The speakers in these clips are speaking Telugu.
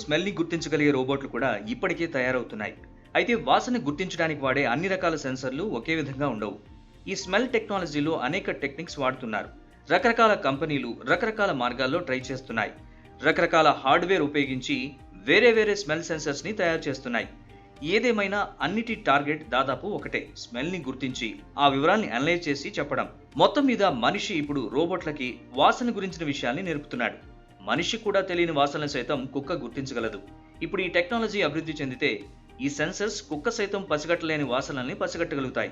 స్మెల్ని గుర్తించగలిగే రోబోట్లు కూడా ఇప్పటికే తయారవుతున్నాయి. అయితే వాసన గుర్తించడానికి వాడే అన్ని రకాల సెన్సర్లు ఒకే విధంగా ఉండవు. ఈ స్మెల్ టెక్నాలజీలో అనేక టెక్నిక్స్ వాడుతున్నారు. రకరకాల కంపెనీలు రకరకాల మార్గాల్లో ట్రై చేస్తున్నాయి. రకరకాల హార్డ్వేర్ ఉపయోగించి వేరే వేరే స్మెల్ సెన్సర్స్ని తయారు చేస్తున్నాయి. ఏదేమైనా అన్నిటి టార్గెట్ దాదాపు ఒకటే, స్మెల్ని గుర్తించి ఆ వివరాల్ని అనలైజ్ చేసి చెప్పడం. మొత్తం మీద మనిషి ఇప్పుడు రోబోట్లకి వాసన గురించిన విషయాల్ని నేర్పుతున్నాడు. మనిషి కూడా తెలియని వాసనలు సైతం కుక్క గుర్తించగలదు. ఇప్పుడు ఈ టెక్నాలజీ అభివృద్ధి చెందితే ఈ సెన్సర్స్ కుక్క సైతం పసిగట్టలేని వాసనల్ని పసిగట్టగలుగుతాయి.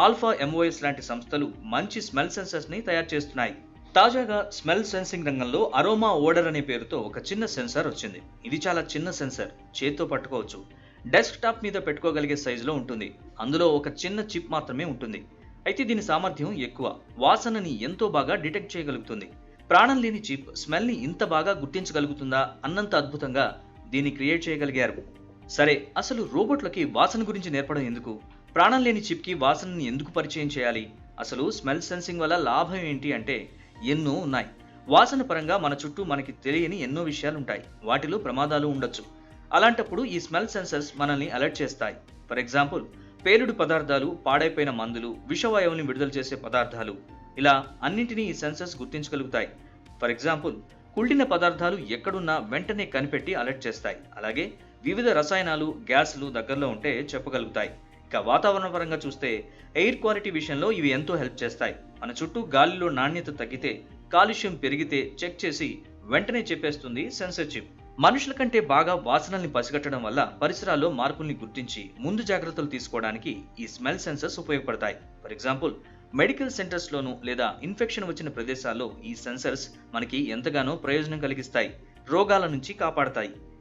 ఆల్ఫా ఎంఓఎస్ లాంటి సంస్థలు మంచి స్మెల్ సెన్సర్స్ ని తయారు చేస్తున్నాయి. తాజాగా స్మెల్ సెన్సింగ్ రంగంలో అరోమా ఓడర్ అనే పేరుతో ఒక చిన్న సెన్సార్ వచ్చింది. ఇది చాలా చిన్న సెన్సార్, చేత్తో పట్టుకోవచ్చు. డెస్క్ టాప్ మీద పెట్టుకోగలిగే సైజులో ఉంటుంది. అందులో ఒక చిన్న చిప్ మాత్రమే ఉంటుంది. అయితే దీని సామర్థ్యం ఎక్కువ, వాసనని ఎంతో బాగా డిటెక్ట్ చేయగలుగుతుంది. ప్రాణం లేని చిప్ స్మెల్ని ఇంత బాగా గుర్తించగలుగుతుందా అన్నంత అద్భుతంగా దీన్ని క్రియేట్ చేయగలిగారు. సరే, అసలు రోబోట్లకి వాసన గురించి నేర్పడం ఎందుకు? ప్రాణం లేని చిప్కి వాసనని ఎందుకు పరిచయం చేయాలి? అసలు స్మెల్ సెన్సింగ్ వల్ల లాభం ఏంటి అంటే ఎన్నో ఉన్నాయి. వాసన పరంగా మన చుట్టూ మనకి తెలియని ఎన్నో విషయాలుంటాయి. వాటిలో ప్రమాదాలు ఉండొచ్చు. అలాంటప్పుడు ఈ స్మెల్ సెన్సర్స్ మనల్ని అలర్ట్ చేస్తాయి. ఫర్ ఎగ్జాంపుల్, పేలుడు పదార్థాలు, పాడైపోయిన మందులు, విషవాయువుని విడుదల చేసే పదార్థాలు, ఇలా అన్నింటినీ ఈ సెన్సర్స్ గుర్తించగలుగుతాయి. ఫర్ ఎగ్జాంపుల్, కుళ్ళిన పదార్థాలు ఎక్కడున్నా వెంటనే కనిపెట్టి అలర్ట్ చేస్తాయి. అలాగే వివిధ రసాయనాలు, గ్యాస్లు దగ్గరలో ఉంటే చెప్పగలుగుతాయి. ఇక వాతావరణ పరంగా చూస్తే ఎయిర్ క్వాలిటీ విషయంలో ఇవి ఎంతో హెల్ప్ చేస్తాయి. మన చుట్టూ గాలిలో నాణ్యత తగ్గితే, కాలుష్యం పెరిగితే చెక్ చేసి వెంటనే చెప్పేస్తుంది సెన్సర్ చిప్. మనుషుల కంటే బాగా వాసనల్ని పసిగట్టడం వల్ల పరిసరాల్లో మార్పుల్ని గుర్తించి ముందు జాగ్రత్తలు తీసుకోవడానికి ఈ స్మెల్ సెన్సర్స్ ఉపయోగపడతాయి. ఫర్ ఎగ్జాంపుల్, మెడికల్ సెంటర్స్ లోను లేదా ఇన్ఫెక్షన్ వచ్చిన ప్రదేశాల్లో ఈ సెన్సర్స్ మనకి ఎంతగానో ప్రయోజనం కలిగిస్తాయి, రోగాల నుంచి కాపాడతాయి.